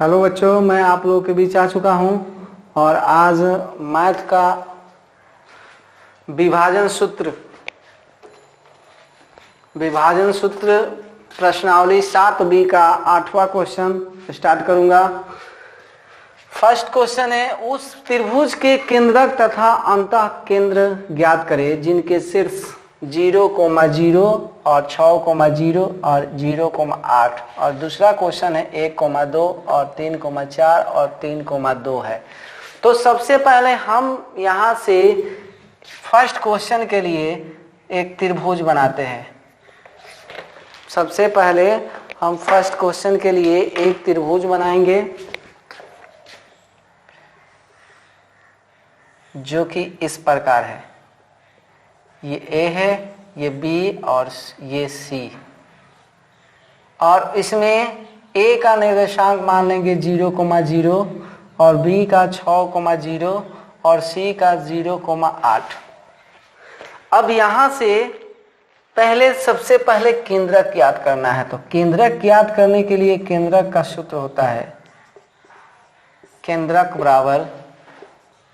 Hello बच्चों, मैं आप लोगों के बीच आ चुका हूं और आज मैथ का विभाजन सूत्र प्रश्नावली 7B का 8वां क्वेश्चन स्टार्ट करूंगा। फर्स्ट क्वेश्चन है, उस त्रिभुज के केंद्रक तथा अंतः केंद्र ज्ञात करें जिनके शीर्ष 0,0 और 6,0 और 0,8 और दूसरा क्वेश्चन है 1,2 और 3,4 और 3,2 है। तो सबसे पहले हम यहाँ से फर्स्ट क्वेश्चन के लिए एक त्रिभुज बनाते हैं। सबसे पहले हम फर्स्ट क्वेश्चन के लिए एक त्रिभुज बनाएंगे जो कि इस प्रकार है। ये A है, ये B और ये C, और इसमें A का निर्देशांक मान लेंगे 0,0 और B का 6,0 और C का 0,8। अब यहाँ से सबसे पहले केंद्रक ज्ञात करना है। तो केंद्रक ज्ञात करने के लिए केंद्रक का सूत्र होता है केंद्रक बराबर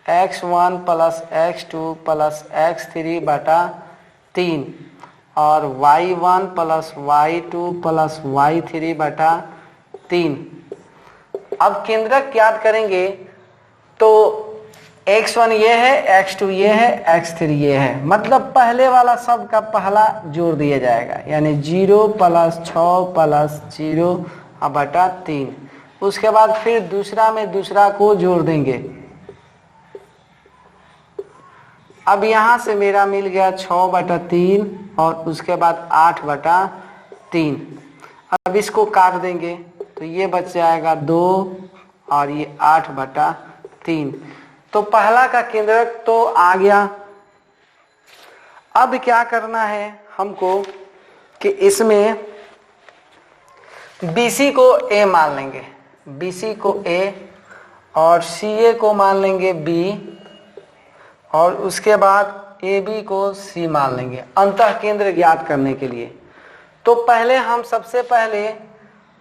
x1 plus x2 plus x3 बटा 3 और y1 plus y2 plus y3 बटा 3। अब केंद्रक ज्ञात करेंगे तो x1 ये है, x2 ये है, x3 ये है, मतलब पहले वाला सब का पहला जोड़ दिया जाएगा, यानी 0 प्लस 6 प्लस 0 बटा 3। उसके बाद फिर दूसरा में दूसरा को जोड़ देंगे। अब यहाँ से मेरा मिल गया 6/3 और उसके बाद 8/3। अब इसको काट देंगे तो ये बच जाएगा 2 और ये 8/3। तो पहला का केंद्रक तो आ गया। अब क्या करना है हमको कि इसमें BC को A मान लेंगे, BC को A और CA को मान लेंगे B और उसके बाद AB को C मान लेंगे अंतः केंद्र ज्ञात करने के लिए। तो पहले सबसे पहले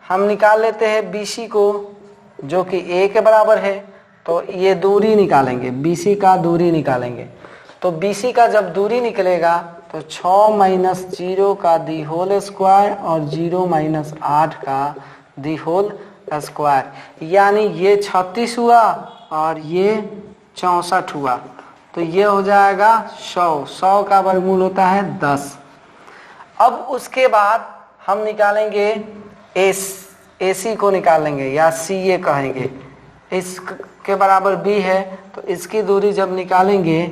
हम निकाल लेते हैं BC को, जो कि A के बराबर है। तो ये दूरी निकालेंगे, BC का दूरी निकालेंगे। तो BC का जब दूरी निकलेगा तो 6 माइनस 0 का दी होल स्क्वायर और 0 माइनस 8 का दी होल स्क्वायर, यानी ये 36 हुआ और ये 64 हुआ। तो ये हो जाएगा 100 का वर्गमूल होता है 10। अब उसके बाद हम निकालेंगे AC को निकाल लेंगे या CA कहेंगे। इसके बराबर B है तो इसकी दूरी जब निकालेंगे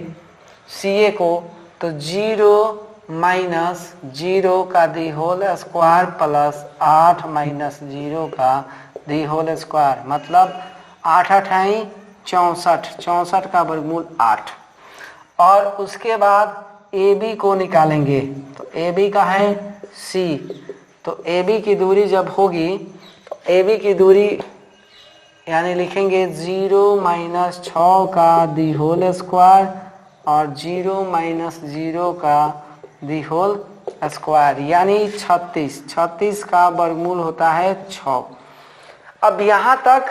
CA को तो 0 माइनस 0 का the whole square plus 8 minus 0 का दी होल स्क्वायर, मतलब 8 8 64 का वर्गमूल 8। और उसके बाद AB को निकालेंगे तो AB का है C। तो AB की दूरी जब होगी तो AB की दूरी यानी लिखेंगे 0 माइनस 6 का दी होल स्क्वायर और 0 माइनस 0 का दी होल स्क्वायर, यानी 36 का वर्गमूल होता है 6। अब यहाँ तक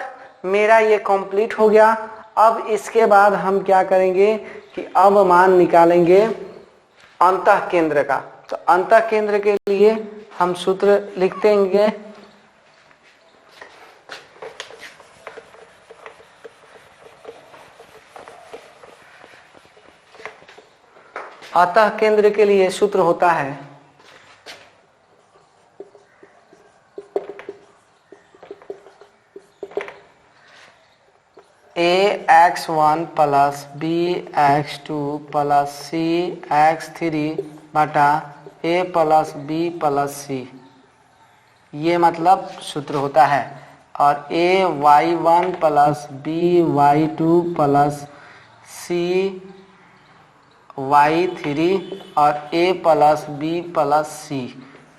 मेरा ये कंप्लीट हो गया। अब इसके बाद हम क्या करेंगे कि अब मान निकालेंगे अंतः केंद्र का। तो अंतः केंद्र के लिए हम सूत्र लिख देंगे। अंतः केंद्र के लिए सूत्र होता है ax1 plus bx2 plus cx3 बटा a plus b plus c, ये मतलब सूत्र होता है। और ay1 plus by2 plus cy3 और a plus b plus c,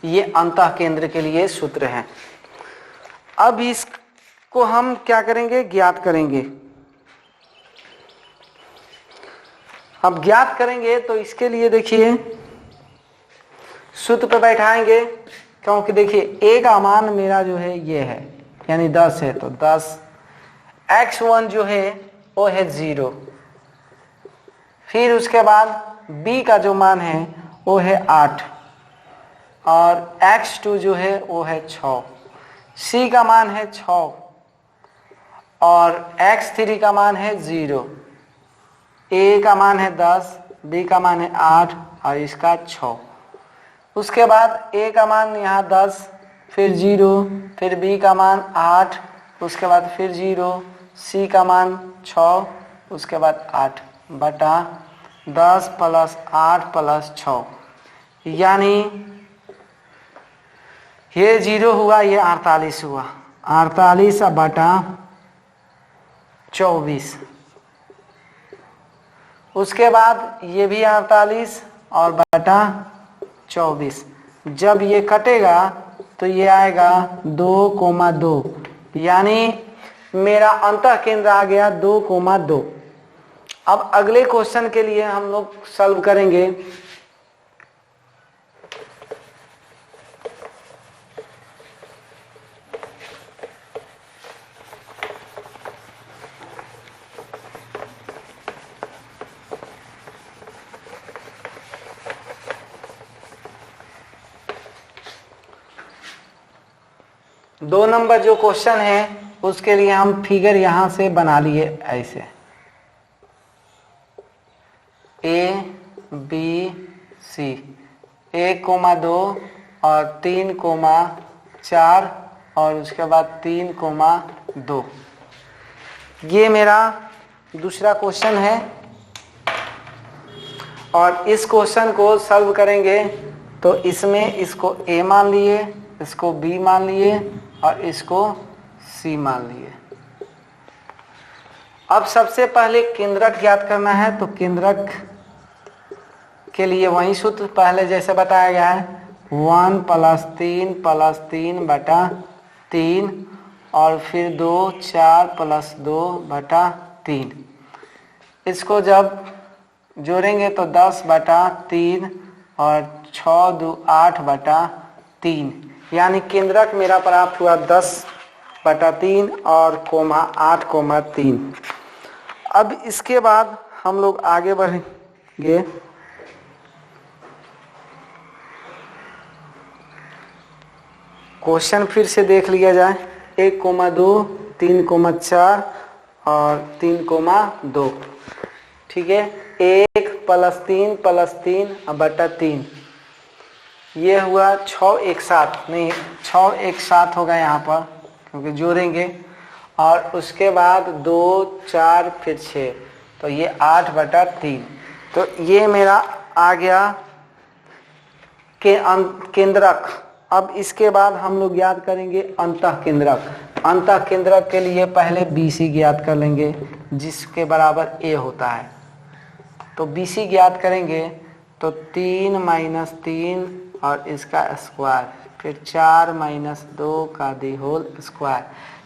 ये अंतः केंद्र के लिए सूत्र हैं। अब इसको हम क्या करेंगे, ज्ञात करेंगे। अब ज्ञात करेंगे तो इसके लिए देखिए सूत्र पे बैठाएंगे, क्योंकि देखिए A का मान मेरा जो है ये है यानी 10 है तो 10। x1 जो है वो है 0। फिर उसके बाद b का जो मान है वो है 8 और x2 जो है वो है 6। c का मान है 6 और x3 का मान है 0। a का मान है 10, b का मान है 8 और इसका 6। उसके बाद a का मान यहाँ 10, फिर 0, फिर b का मान 8, उसके बाद फिर 0, c का मान 6, उसके बाद 8 बटा 10 प्लस 8 प्लस 6, यानी ये 0 हुआ, ये 48 हुआ। 48 बटा 24। उसके बाद ये भी 48 और बटा 24। जब ये कटेगा तो ये आएगा 2,2, यानी मेरा अंतः केंद्र आ गया 2,2। अब अगले क्वेश्चन के लिए हम लोग सॉल्व करेंगे। दो नंबर जो क्वेश्चन है उसके लिए हम फिगर यहां से बना लिए ऐसे ABC 1,2 और 3,4 और उसके बाद 3,2। ये मेरा दूसरा क्वेश्चन है और इस क्वेश्चन को सॉल्व करेंगे तो इसमें इसको A मान लिए, इसको B मान लिए और इसको C मान लिए। अब सबसे पहले केंद्रक ज्ञात करना है, तो केंद्रक के लिए वही सूत्र पहले जैसे बताया गया है, 1 + 3 + 3 बटा 3 और फिर 2 4 + 2 बटा 3। इसको जब जोड़ेंगे तो 10 बटा 3 और 6 2 8 बटा 3, यानी केंद्रक मेरा प्राप्त हुआ 10 बटा 3 और 8,3। अब इसके बाद हम लोग आगे बढ़ेंगे। क्वेश्चन फिर से देख लिया जाए। 1,2 3,4 और 3,2, ठीक है। 1 + 3 + 3 बटा 3, ये हुआ 6 एक साथ, नहीं 6 एक साथ होगा यहाँ पर क्योंकि जोड़ेंगे। और उसके बाद 2 4 फिर 6, तो ये 8 बटा 3। तो ये मेरा आ गया केंद्रक। अब इसके बाद हम लोग ज्ञात करेंगे अंतः केंद्रक। अंतः केंद्रक के लिए पहले BC ज्ञात कर लेंगे जिसके बराबर A होता है। तो BC ज्ञात करेंगे तो 3 - 3 और इसका स्क्वायर, फिर 4 - 2 का दी होल स्क्वायर,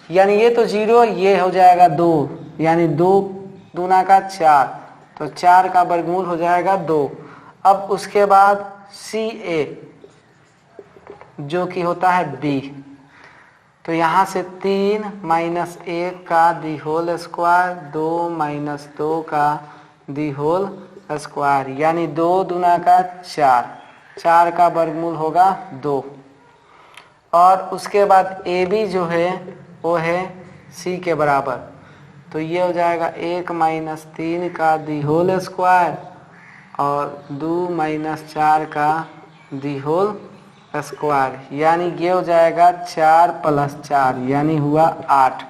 यानी ये तो 0, ये हो जाएगा 2, यानी 2 दूना का 4, तो 4 का वर्गमूल हो जाएगा 2। अब उसके बाद CA जो कि होता है B, तो यहाँ से 3 - 1 का दी होल स्क्वायर, 2 - 2 का दी होल स्क्वायर, यानी 2 दूना का 4, 4 का वर्गमूल होगा 2। और उसके बाद AB जो है वो है C के बराबर, तो ये हो जाएगा 1 - 3 का दी होल स्क्वायर और 2 - 4 का दी होल स्क्वायर, यानी ये हो जाएगा 4 + 4, यानी हुआ 8।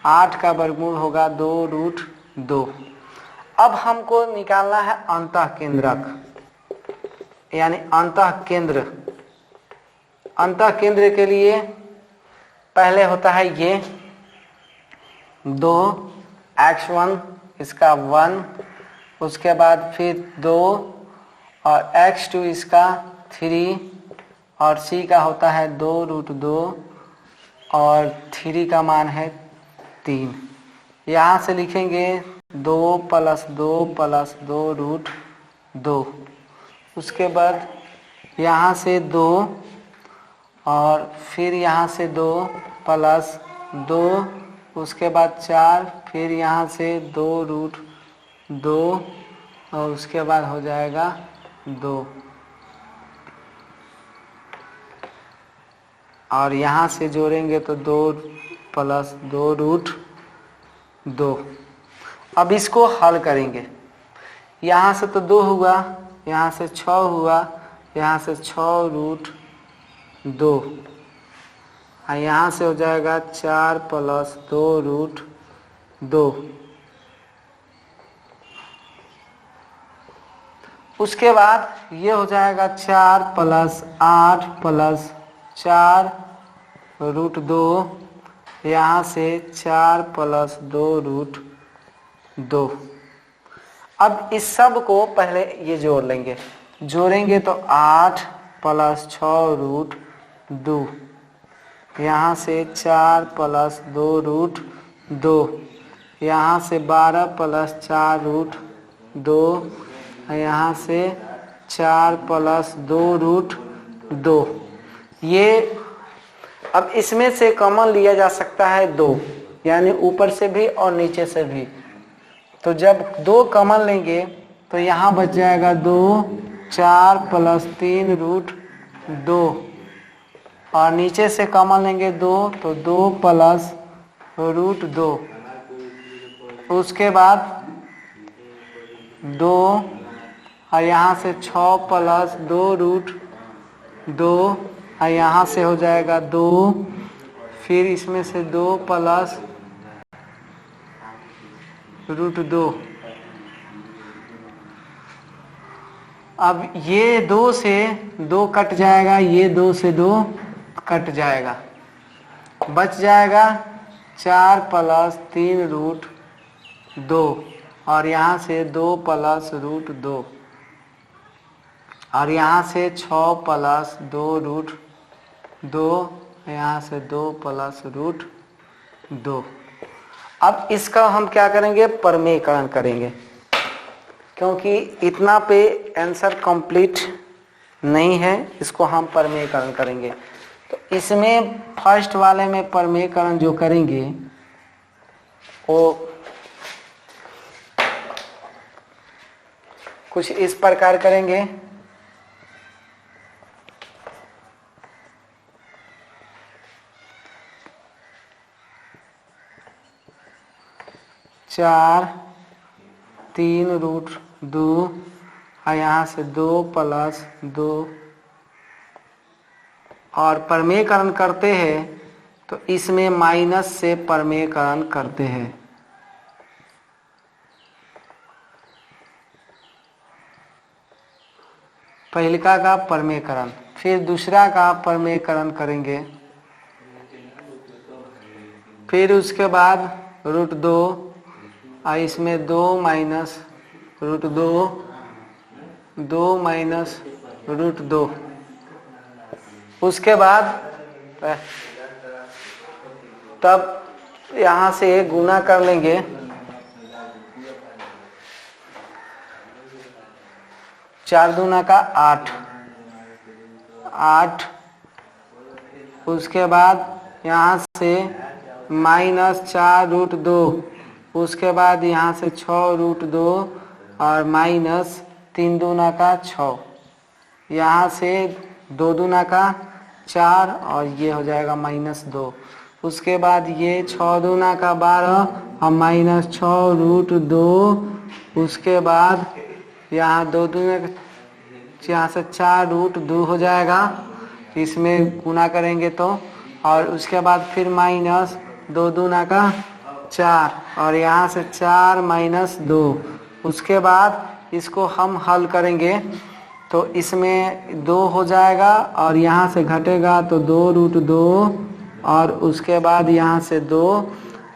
8 का वर्गमूल होगा 2√2। अब हमको निकालना है अंतः केंद्रक, यानी अंतः केंद्र। अंतः केंद्र के लिए पहले होता है ये 2 x1 इसका 1, उसके बाद फिर 2 और x2 इसका 3 और C का होता है 2√2 और 3 का मान है 3। यहाँ से लिखेंगे 2 + 2 + 2√2। उसके बाद यहाँ से 2 और फिर यहाँ से 2 + 2, उसके बाद 4, फिर यहाँ से 2√2 और उसके बाद हो जाएगा 2 और यहाँ से जोड़ेंगे तो 2 + 2√2। अब इसको हल करेंगे। यहाँ से तो 2 हुआ, यहाँ से 6 हुआ, यहाँ से 6√2 और यहाँ से हो जाएगा 4 + 2√2। उसके बाद ये हो जाएगा 4 + 8 + 4√2, यहाँ से 4 + 2√2। अब इस सब को पहले ये जोड़ लेंगे, जोड़ेंगे तो 8 + 6√2, यहाँ से 4 + 2√2, यहाँ से 12 + 4√2, यहाँ से 4 + 2√2। ये अब इसमें से कॉमन लिया जा सकता है 2, यानी ऊपर से भी और नीचे से भी। तो जब 2 कॉमन लेंगे तो यहाँ बच जाएगा 2, 4 + 3√2 और नीचे से कॉमन लेंगे 2 तो 2 + √2। उसके बाद 2 और यहाँ से 6 + 2√2 और यहाँ से हो जाएगा 2, फिर इसमें से 2 + √2। अब ये 2 से 2 कट जाएगा, ये 2 से 2 कट जाएगा, बच जाएगा 4 + 3√2 और यहाँ से 2 + √2 और यहाँ से 6 + 2√2, यहाँ से 2 + √2। अब इसका हम क्या करेंगे, परमेयकरण करेंगे, क्योंकि इतना पे आंसर कंप्लीट नहीं है, इसको हम परमेयकरण करेंगे। तो इसमें फर्स्ट वाले में परमेयकरण जो करेंगे वो कुछ इस प्रकार करेंगे। चार 3√2 और यहाँ से 2 + 2 और परमेयकरण करते हैं तो इसमें माइनस से परमेयकरण करते हैं। पहलिका का परमेयकरण, फिर दूसरा का परमेयकरण करेंगे, फिर उसके बाद √2 और इसमें 2 - √2, 2 - √2। उसके बाद तब यहाँ से गुना कर लेंगे, 4 दूना का 8, 8। उसके बाद यहाँ से -4√2, उसके बाद यहाँ से 6√2 और -3 दूना का 6, यहाँ से 2 दूना का 4 और ये हो जाएगा -2। उसके बाद ये 6 दूना का 12 और -6√2। उसके बाद यहाँ 2 दूना का, यहाँ से 4√2 हो जाएगा, इसमें गुना करेंगे तो, और उसके बाद फिर -2 दूना का 4 और यहाँ से 4 - 2। उसके बाद इसको हम हल करेंगे तो इसमें 2 हो जाएगा और यहाँ से घटेगा तो 2√2 और उसके बाद यहाँ से 2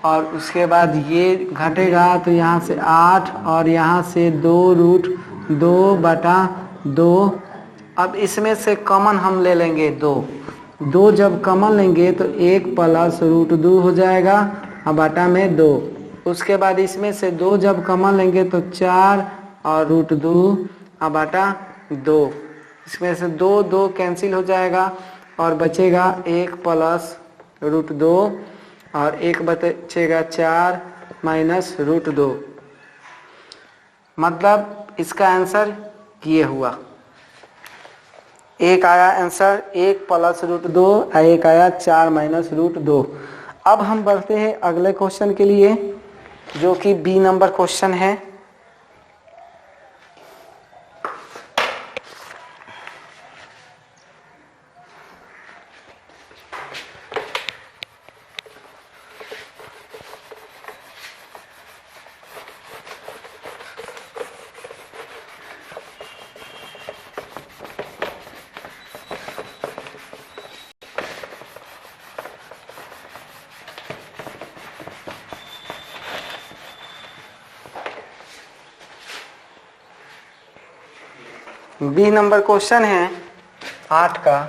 और उसके बाद ये घटेगा तो यहाँ से 8 और यहाँ से 2√2/2। अब इसमें से कॉमन हम ले लेंगे 2 जब कॉमन लेंगे तो 1 + √2 हो जाएगा और बटा में 2। उसके बाद इसमें से 2 जब कॉमन लेंगे तो 4 और √2 और बटा 2। इसमें से 2 कैंसिल हो जाएगा और बचेगा 1 + √2 और एक बचेगा 4 माइनस रूट 2। मतलब इसका आंसर ये हुआ। एक आया आंसर 1 प्लस रूट 2 और एक आया 4 माइनस रूट 2। अब हम बढ़ते हैं अगले क्वेश्चन के लिए, जो कि बी नंबर क्वेश्चन है। बी नंबर क्वेश्चन है 8 का।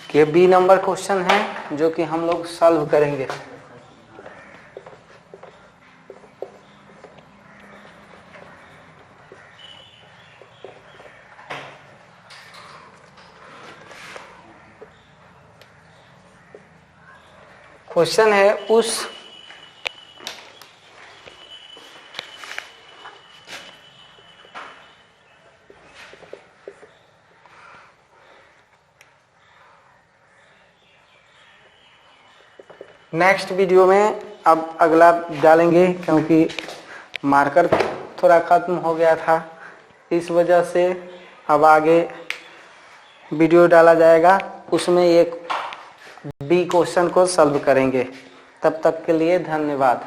ये बी नंबर क्वेश्चन है जो कि हम लोग सॉल्व करेंगे। क्वेश्चन है उस नेक्स्ट वीडियो में अब अगला डालेंगे, क्योंकि मार्कर थोड़ा ख़त्म हो गया था, इस वजह से अब आगे वीडियो डाला जाएगा, उसमें एक बी क्वेश्चन को सॉल्व करेंगे। तब तक के लिए धन्यवाद।